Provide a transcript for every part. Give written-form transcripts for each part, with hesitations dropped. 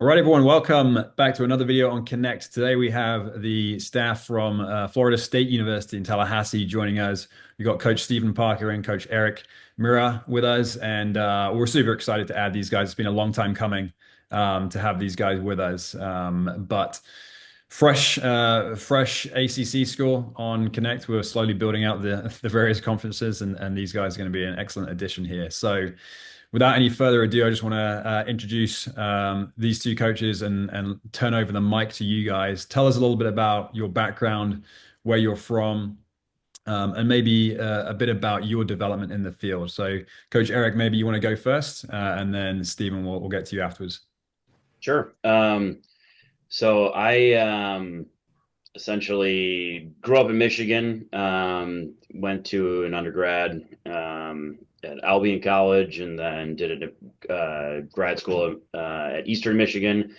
All right, everyone, welcome back to another video on Connect. Today we have the staff from Florida State University in Tallahassee joining us. We've got Coach Stephen Parker and Coach Erik Myyra with us, and we're super excited to add these guys. It's been a long time coming to have these guys with us. But fresh ACC school on Connect. We're slowly building out the various conferences, and these guys are going to be an excellent addition here. So without any further ado, I just want to introduce these two coaches and turn over the mic to you guys. Tell us a little bit about your background, where you're from, and maybe a bit about your development in the field. So, Coach Erik, maybe you want to go first, and then Stephen, we'll get to you afterwards. Sure. So I essentially grew up in Michigan, went to an undergrad at Albion College, and then did a grad school at Eastern Michigan.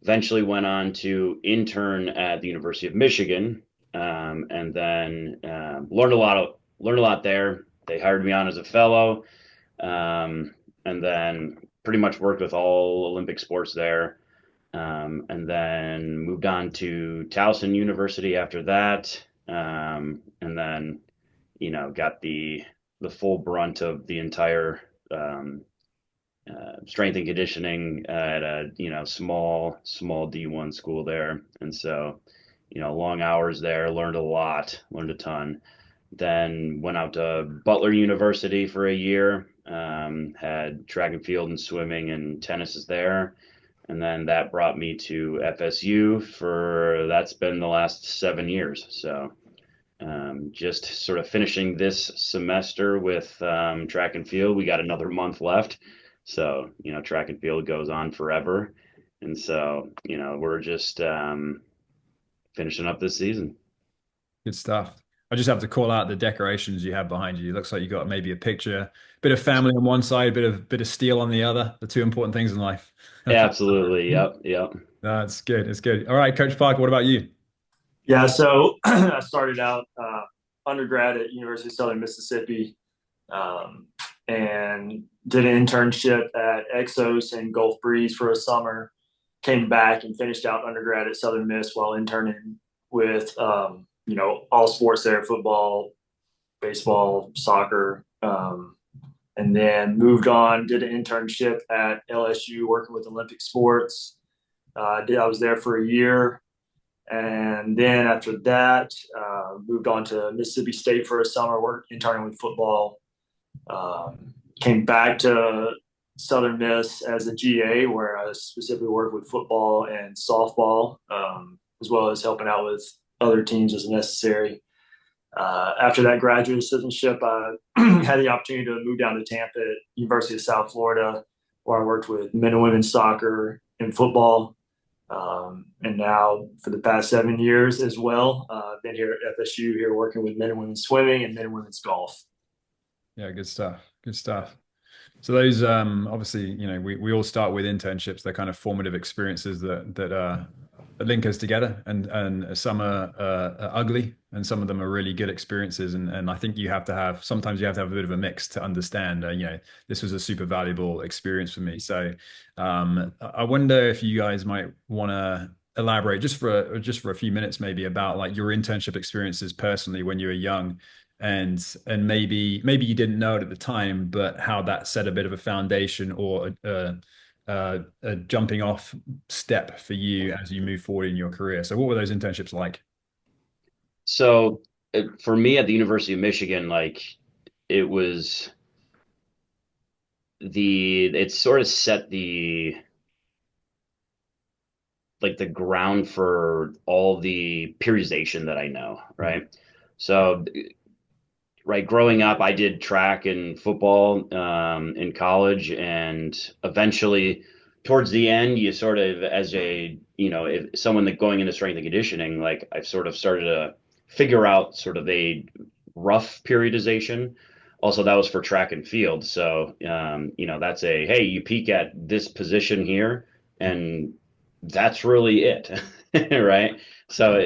Eventually went on to intern at the University of Michigan, and then learned a lot there. They hired me on as a fellow, and then pretty much worked with all Olympic sports there. And then moved on to Towson University after that, and then got the full brunt of the entire strength and conditioning at a small D1 school there, and so long hours there, learned a ton. Then went out to Butler University for a year, had track and field and swimming and tennis is there. And then that brought me to FSU that's been the last 7 years. So just sort of finishing this semester with track and field. We got another month left. So, track and field goes on forever. And so, we're just finishing up this season. Good stuff. I just have to call out the decorations you have behind you. It looks like you got maybe a picture, bit of family on one side, bit of steel on the other. The two important things in life. Absolutely. Yep. Yep. That's good. It's good. All right, Coach Parker, what about you? Yeah, so I started out undergrad at University of Southern Mississippi, um, and did an internship at Exos and Gulf Breeze for a summer. Came back and finished out undergrad at Southern Miss while interning with all sports there: football, baseball, soccer, and then moved on. Did an internship at LSU working with Olympic sports. I was there for a year. And then after that, moved on to Mississippi State for a summer, work interning with football. Came back to Southern Miss as a GA, where I specifically worked with football and softball, as well as helping out with other teams as necessary. After that graduate assistantship, I had the opportunity to move down to Tampa at University of South Florida, where I worked with men and women's soccer and football. And now for the past 7 years as well, I've been here at FSU here working with men and women's swimming and men and women's golf. Yeah, good stuff. Good stuff. So those obviously, we all start with internships. They're kind of formative experiences that link us together, and some are ugly, and some of them are really good experiences. And I think sometimes you have to have a bit of a mix to understand. This was a super valuable experience for me. So I wonder if you guys might want to elaborate just for a few minutes, maybe about like your internship experiences personally when you were young, and maybe you didn't know it at the time, but how that set a bit of a foundation or a jumping off step for you as you move forward in your career. So what were those internships like? So for me at the University of Michigan, like it was it sort of set the ground for all the periodization that I know, right? So, right, growing up, I did track and football in college, and eventually, towards the end, you sort of, as if someone that going into strength and conditioning, like I've sort of started to figure out sort of a rough periodization. Also, that was for track and field. So, that's hey, you peak at this position here, and that's really it, right? So,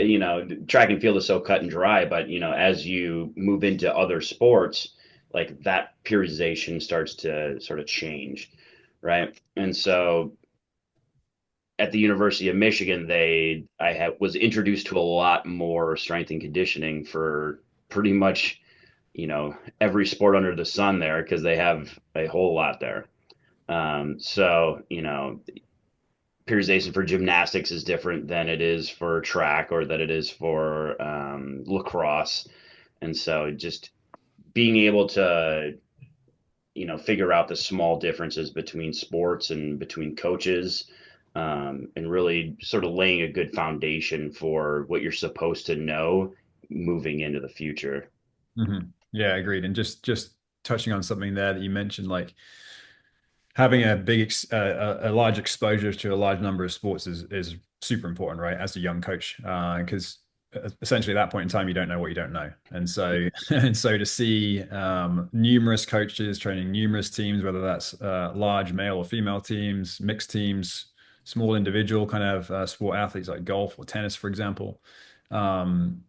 track and field is so cut and dry, but, as you move into other sports, like that periodization starts to sort of change, right? And so at the University of Michigan, was introduced to a lot more strength and conditioning for pretty much, every sport under the sun there, because they have a whole lot there. So, periodization for gymnastics is different than it is for track or that it is for lacrosse. And so just being able to, figure out the small differences between sports and between coaches, and really sort of laying a good foundation for what you're supposed to know moving into the future. Yeah, agreed. And just touching on something there that you mentioned, like having a a large exposure to a large number of sports is super important, right? As a young coach, because essentially at that point in time, you don't know what you don't know, and so and so to see numerous coaches training numerous teams, whether that's large male or female teams, mixed teams, small individual kind of sport athletes like golf or tennis, for example. Um,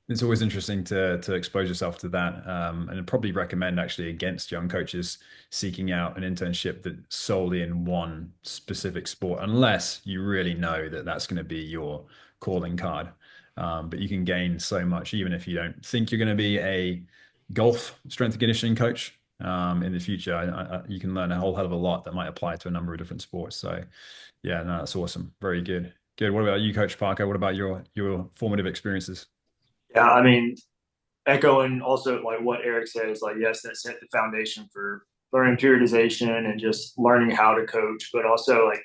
it's always interesting to expose yourself to that, and I'd probably recommend actually against young coaches seeking out an internship that solely in one specific sport, unless you really know that that's going to be your calling card. But you can gain so much even if you don't think you're going to be a golf strength and conditioning coach in the future. You can learn a whole hell of a lot that might apply to a number of different sports. So yeah, no, that's awesome. Very good. Good. What about you, Coach Parker? What about your formative experiences? Yeah, I mean, echoing also like what Erik says, like yes, that set the foundation for learning periodization and just learning how to coach, but also like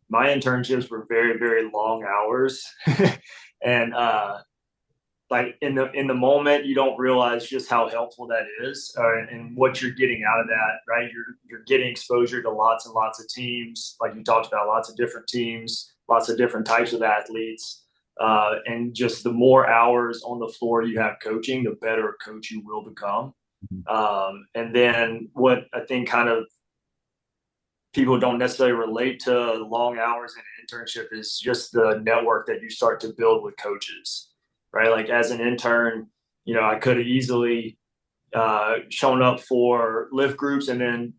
my internships were very, very long hours. And like in the moment you don't realize just how helpful that is, and what you're getting out of that, right? You're getting exposure to lots and lots of teams, like you talked about, lots of different teams, lots of different types of athletes, and just the more hours on the floor you have coaching, the better coach you will become. And then what I think kind of people don't necessarily relate to long hours in an internship is just the network that you start to build with coaches, right? Like as an intern, I could have easily shown up for lift groups and then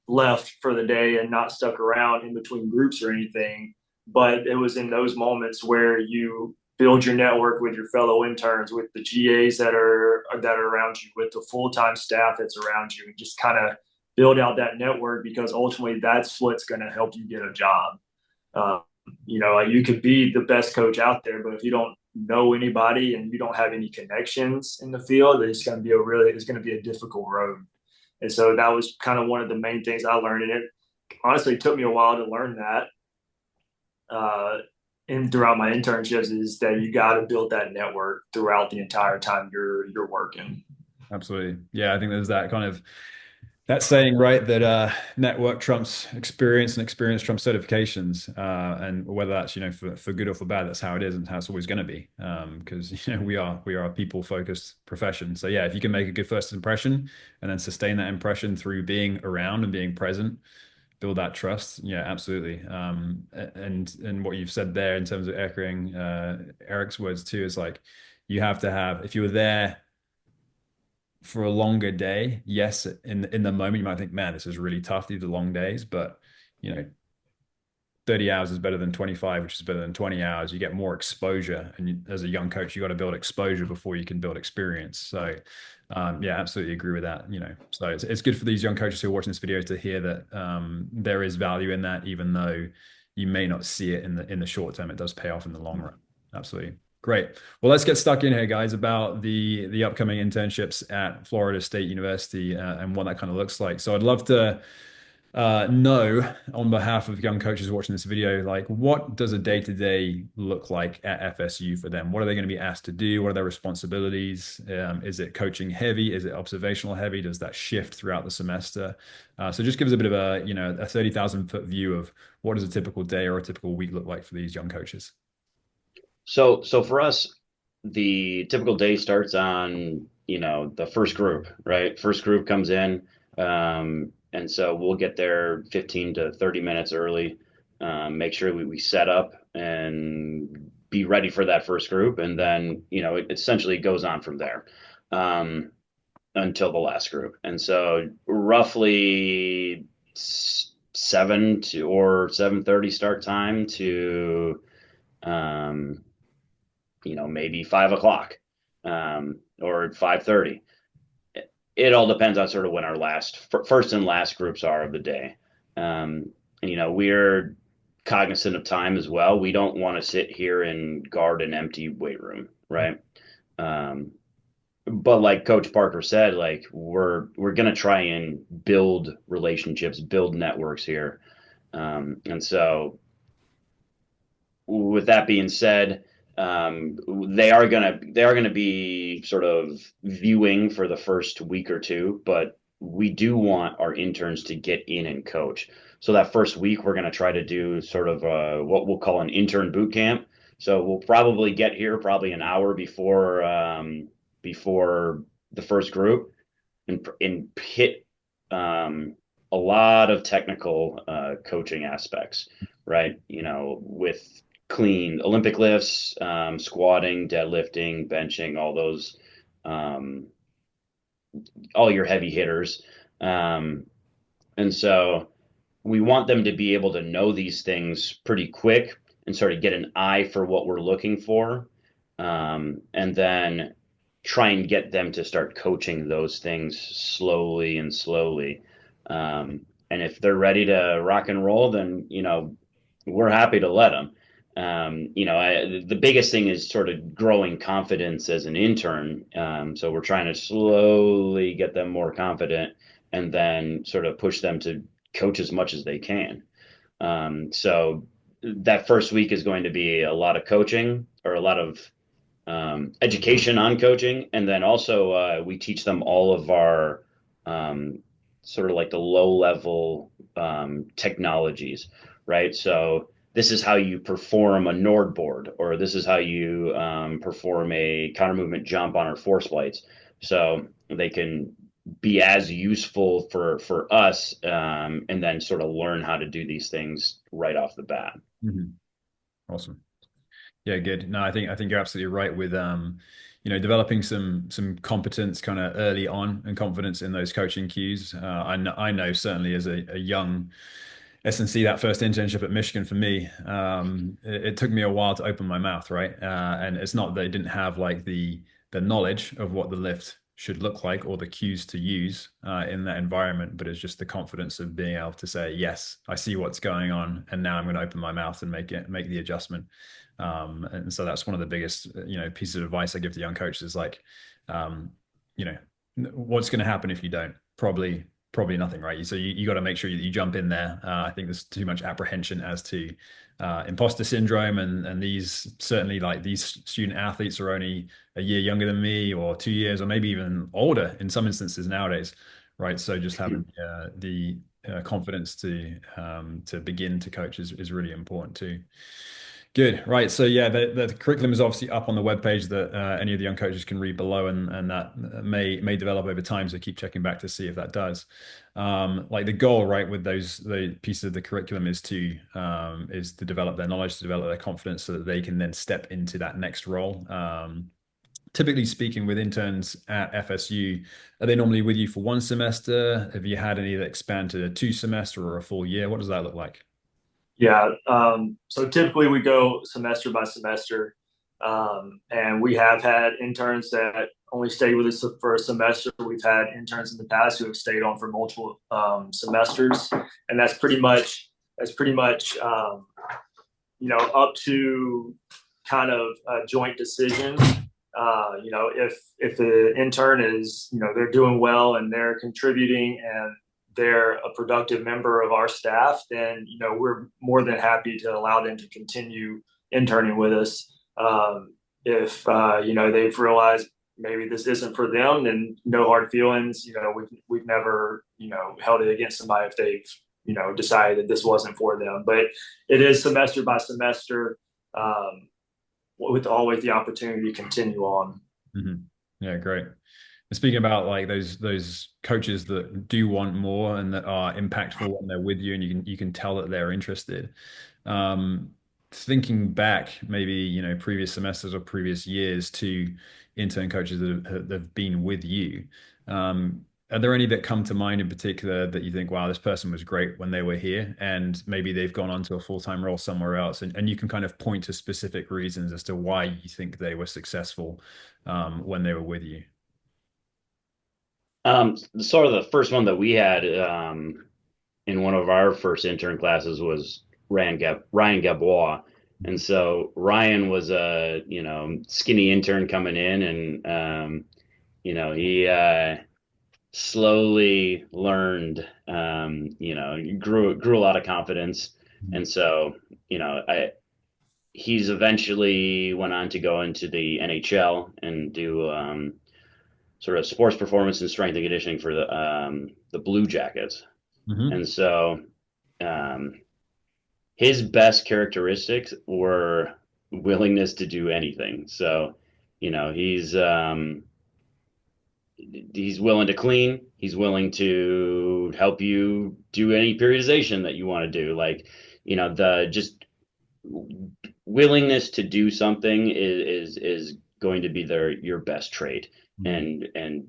left for the day and not stuck around in between groups or anything. But it was in those moments where you build your network with your fellow interns, with the GAs that are around you, with the full-time staff that's around you, and just kind of build out that network, because ultimately that's what's going to help you get a job. Uh, like you could be the best coach out there, but if you don't know anybody and you don't have any connections in the field, it's going to be a difficult road. And so that was kind of one of the main things I learned. And it honestly took me a while to learn that. And throughout my internships, is that you got to build that network throughout the entire time you're working. Absolutely. Yeah, I think there's that kind of that saying, right, that network trumps experience and experience trumps certifications. And whether that's, for good or for bad, that's how it is and how it's always going to be. Because, we are a people focused profession. So yeah, if you can make a good first impression and then sustain that impression through being around and being present, build that trust. Yeah, absolutely. And what you've said there in terms of echoing Erik's words too, is like, you have to have, if you were there for a longer day, yes, in the moment you might think, man, this is really tough. These are long days, but you know, 30 hours is better than 25, which is better than 20 hours. You get more exposure, and as a young coach, you got to build exposure before you can build experience. So, yeah, absolutely agree with that. So it's good for these young coaches who are watching this video to hear that there is value in that, even though you may not see it in the short term. It does pay off in the long run. Absolutely. Great. Well, let's get stuck in here, guys, about the upcoming internships at Florida State University and what that kind of looks like. So I'd love to know, on behalf of young coaches watching this video, like, what does a day-to-day look like at FSU for them? What are they going to be asked to do? What are their responsibilities? Is it coaching heavy? Is it observational heavy? Does that shift throughout the semester? So just give us a bit of a 30,000-foot view of what does a typical day or a typical week look like for these young coaches? So for us, the typical day starts on, the first group, right? First group comes in. And so we'll get there 15 to 30 minutes early, make sure we set up and be ready for that first group. And then, it essentially goes on from there, until the last group. And so roughly 7:30 start time to um, maybe 5 o'clock or 5:30. It all depends on sort of when our first and last groups are of the day. We're cognizant of time as well. We don't want to sit here and guard an empty weight room, right? Um, but like Coach Parker said, like we're gonna try and build relationships, build networks here. And so with that being said, they are gonna be sort of viewing for the first week or two, but we do want our interns to get in and coach. So that first week, we're gonna try to do sort of what we'll call an intern boot camp. So we'll probably get here probably an hour before the first group and hit a lot of technical coaching aspects, right? With clean Olympic lifts, squatting, deadlifting, benching, um, all your heavy hitters. And so we want them to be able to know these things pretty quick and sort of get an eye for what we're looking for. And then try and get them to start coaching those things slowly and slowly. And if they're ready to rock and roll, then, we're happy to let them. The biggest thing is sort of growing confidence as an intern. So we're trying to slowly get them more confident and then sort of push them to coach as much as they can. So that first week is going to be a lot of coaching or a lot of education on coaching. And then also we teach them all of our sort of like the low level technologies, right? So this is how you perform a Nord board, or this is how you perform a counter movement jump on our force plates. So they can be as useful for us, and then sort of learn how to do these things right off the bat. Mm-hmm. Awesome. Yeah, good. No, I think you're absolutely right with developing some competence kind of early on and confidence in those coaching cues. I know certainly as a young S&C, that first internship at Michigan for me, it took me a while to open my mouth, right? And it's not that I didn't have like the knowledge of what the lift should look like or the cues to use in that environment, but it's just the confidence of being able to say, yes, I see what's going on, and now I'm going to open my mouth and make the adjustment. And so that's one of the biggest, pieces of advice I give to young coaches, like, um, you know, what's going to happen if you don't? Probably nothing, right? So you got to make sure you jump in there. I think there's too much apprehension as to imposter syndrome, and these certainly, like, these student athletes are only a year younger than me, or 2 years, or maybe even older in some instances nowadays, right? So just having the confidence to begin to coach is really important too. Good. Right. So yeah, the curriculum is obviously up on the webpage that any of the young coaches can read below, and that may develop over time. So keep checking back to see if that does. Like the goal, right, with the pieces of the curriculum is to develop their knowledge, to develop their confidence, so that they can then step into that next role. Typically speaking, with interns at FSU, are they normally with you for one semester? Have you had any that expand to a 2 semester or a full year? What does that look like? Yeah. So typically we go semester by semester. And we have had interns that only stayed with us for a semester. We've had interns in the past who have stayed on for multiple semesters. And that's pretty much, up to kind of a joint decision. If the intern is, they're doing well and they're contributing and they're a productive member of our staff, then, we're more than happy to allow them to continue interning with us. If they've realized maybe this isn't for them, then no hard feelings. We've never held it against somebody if they've decided that this wasn't for them. But it is semester by semester, with always the opportunity to continue on. Mm-hmm. Yeah, great. And speaking about like those coaches that do want more and that are impactful when they're with you, and you can tell that they're interested. Um, Thinking back, maybe previous semesters or previous years to intern coaches that have been with you. are there any that come to mind in particular that you think, wow, this person was great when they were here, and maybe they've gone on to a full-time role somewhere else, and you can kind of point to specific reasons as to why you think they were successful when they were with you? Sort of the first one that we had in one of our first intern classes was Ryan Gabois. And so Ryan was a, skinny intern coming in, and he slowly learned, grew a lot of confidence. And so, he's eventually went on to go into the NHL and do sort of sports performance and strength and conditioning for the Blue Jackets. Hmm. And so um, his best characteristics were willingness to do anything. So, he's willing to clean. He's willing to help you do any periodization that you want to do. Like, the just willingness to do something is going to be your best trait, and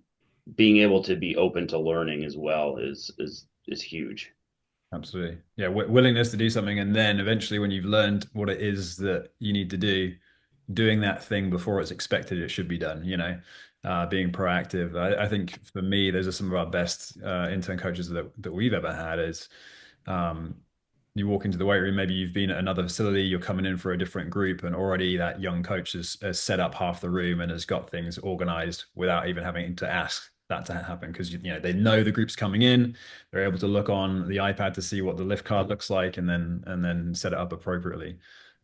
being able to be open to learning as well is huge. Absolutely. Yeah, willingness to do something, and then eventually, when you've learned what it is that you need to do, doing that thing before it's expected it should be done, being proactive. I think for me, those are some of our best intern coaches that we've ever had is um, you walk into the weight room, maybe you've been at another facility, you're coming in for a different group, and already that young coach has set up half the room and has got things organized without even having to ask that to happen, because they know the group's coming in, they're able to look on the iPad to see what the lift card looks like, and then set it up appropriately.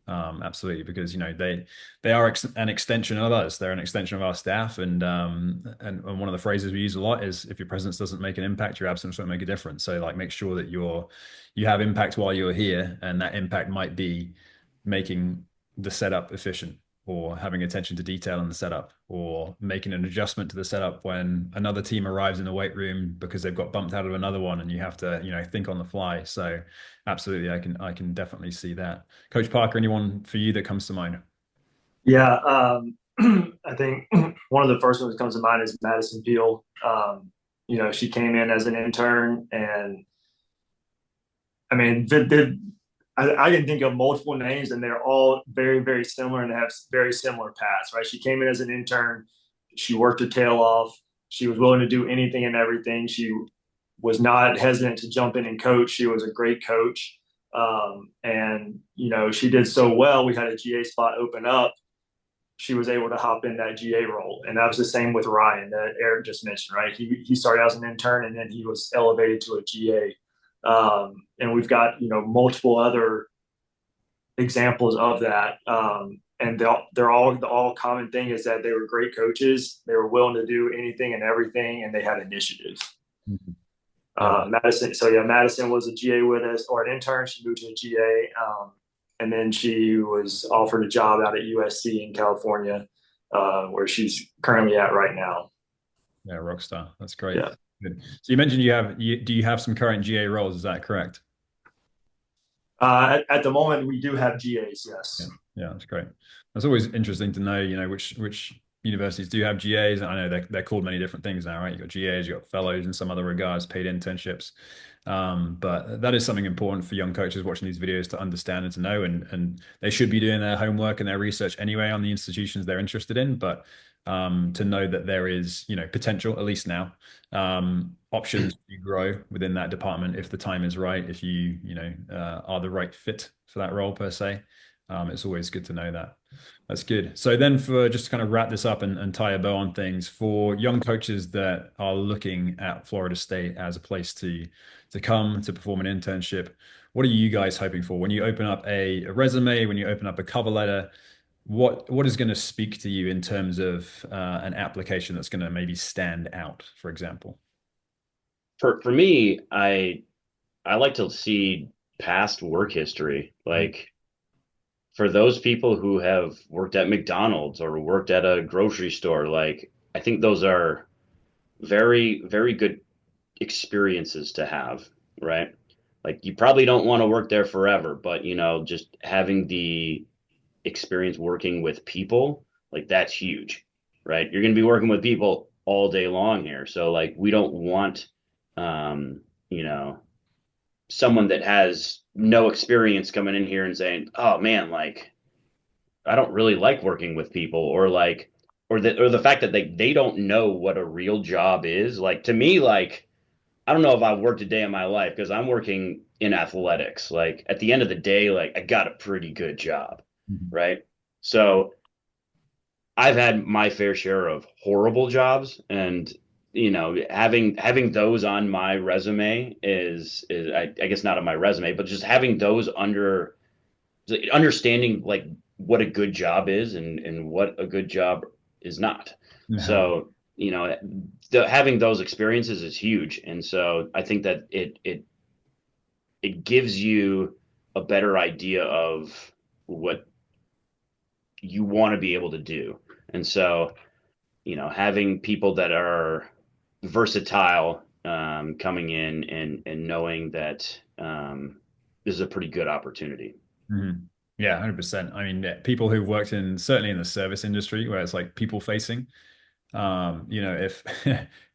Absolutely, because they are an extension of us. They're an extension of our staff, and one of the phrases we use a lot is, if your presence doesn't make an impact, your absence won't make a difference. So, like, make sure that you have impact while you're here, and that impact might be making the setup efficient, or having attention to detail in the setup, or making an adjustment to the setup when another team arrives in the weight room because they've got bumped out of another one, and you have to think on the fly. So absolutely, I can definitely see that. Coach Parker, anyone for you that comes to mind? Yeah, I think one of the first ones that comes to mind is Madison Peel. She came in as an intern, and I mean, I can think of multiple names, and they're all very, very similar and have very similar paths, right? She came in as an intern. She worked her tail off. She was willing to do anything and everything. She was not hesitant to jump in and coach. She was a great coach. And, she did so well. We had a GA spot open up. She was able to hop in that GA role. And that was the same with Ryan that Erik just mentioned, right? He started out as an intern, and then he was elevated to a GA. And we've got, multiple other examples of that. And they're all, the all common thing is that they were great coaches. They were willing to do anything and everything, and they had initiatives. Mhm. Yeah. Madison. So yeah, Madison was a GA with us, or an intern. She moved to a GA, and then she was offered a job out at USC in California, where she's currently at right now. Yeah, rock star. That's great. Yeah. Good. So you mentioned do you have some current GA roles? Is that correct? At the moment, we do have GAs. Yeah, Yes. yeah, that's great. That's always interesting to know, which universities do have GAs. I know they're called many different things now, right? You've got GAs, you've got fellows, in some other regards, paid internships. But that is something important for young coaches watching these videos to understand and to know, and they should be doing their homework and their research anyway on the institutions they're interested in. But to know that there is, potential, at least now, options to grow within that department if the time is right, if are the right fit for that role per se. It's always good to know that. That's good. So then, for just to kind of wrap this up and tie a bow on things, for young coaches that are looking at Florida State as a place to come to perform an internship, what are you guys hoping for when you open up a resume, when you open up a cover letter? What is going to speak to you in terms of an application that's going to maybe stand out, for example? For me, I like to see past work history. Like, for those people who have worked at McDonald's or worked at a grocery store, like, I think those are very, very good experiences to have, right? Like, you probably don't want to work there forever, but just having the experience working with people, like, that's huge, right? You're going to be working with people all day long here. So like, we don't want, you know, someone that has no experience coming in here and saying, "Oh man, like I don't really like working with people," or like, or the fact that they don't know what a real job is. Like to me, like I don't know if I've worked a day in my life because I'm working in athletics. Like at the end of the day, like I got a pretty good job, Mhm. right? So I've had my fair share of horrible jobs, and having those on my resume is I guess not on my resume, but just having those understanding like what a good job is and what a good job is not. Yeah. So, having those experiences is huge. And so I think that it gives you a better idea of what you want to be able to do. And so, having people that are versatile, coming in and knowing that, this is a pretty good opportunity. Mhm. Yeah, 100%. I mean, people who've worked in certainly in the service industry where it's like people facing, if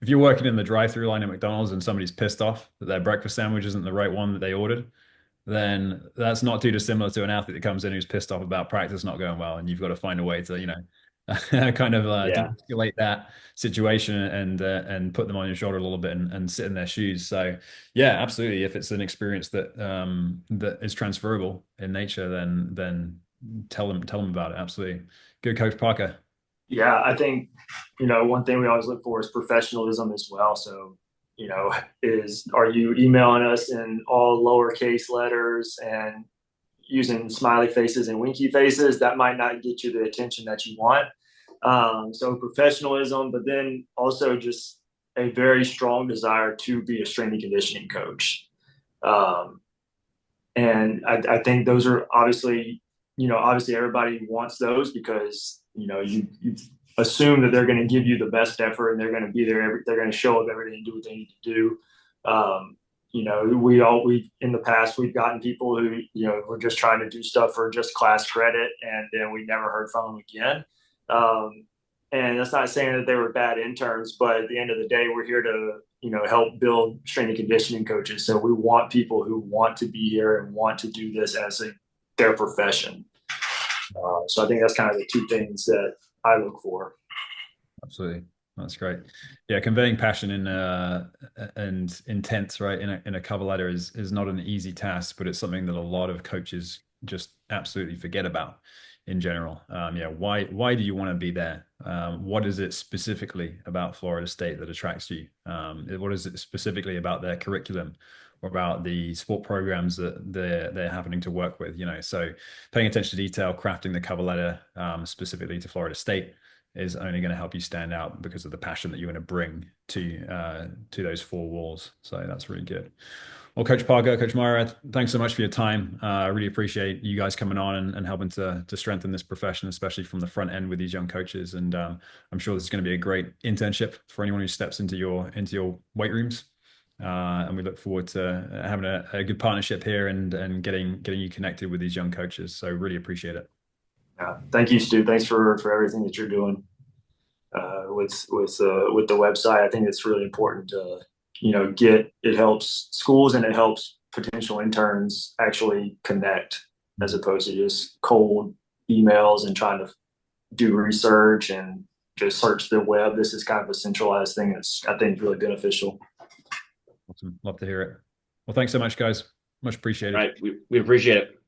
if you're working in the drive-through line at McDonald's and somebody's pissed off that their breakfast sandwich isn't the right one that they ordered, then that's not too dissimilar to an athlete that comes in who's pissed off about practice not going well, and you've got to find a way to, kind of Yeah. de-escalate that situation and put them on your shoulder a little bit and sit in their shoes. So, yeah, absolutely. If it's an experience that is transferable in nature, then tell them about it. Absolutely. Good, Coach Parker. Yeah, I think, one thing we always look for is professionalism as well. So, are you emailing us in all lowercase letters and using smiley faces and winky faces? That might not get you the attention that you want. So professionalism, but then also just a very strong desire to be a strength and conditioning coach. Um, and I think those are obviously everybody wants those because you assume that they're going to give you the best effort and they're going to be there. They're going to show up every day and do what they need to do. We in the past we've gotten people who were just trying to do stuff for just class credit, and then we never heard from them again. And that's not saying that they were bad interns, but at the end of the day, we're here to help build strength and conditioning coaches. So we want people who want to be here and want to do this as their profession. So I think that's kind of the two things that I look for. Absolutely. That's great. Yeah, conveying passion and intent, right, in a cover letter is not an easy task, but it's something that a lot of coaches just absolutely forget about in general. Yeah, why do you want to be there? What is it specifically about Florida State that attracts you? What is it specifically about their curriculum or about the sport programs that they're happening to work with? So paying attention to detail, crafting the cover letter specifically to Florida State is only going to help you stand out because of the passion that you're going to bring to those four walls. So that's really good. Well, Coach Parker, Coach Myyra, thanks so much for your time. I really appreciate you guys coming on and helping to strengthen this profession, especially from the front end with these young coaches. And I'm sure this is going to be a great internship for anyone who steps into your weight rooms. And we look forward to having a good partnership here and getting you connected with these young coaches. So really appreciate it. Yeah, thank you, Stu. Thanks for everything that you're doing with the website. I think it's really important to it helps schools and it helps potential interns actually connect as opposed to just cold emails and trying to do research and just search the web. This is kind of a centralized thing that's I think really beneficial. Awesome. Love to hear it. Well, thanks so much, guys. Much appreciated. All right. We appreciate it.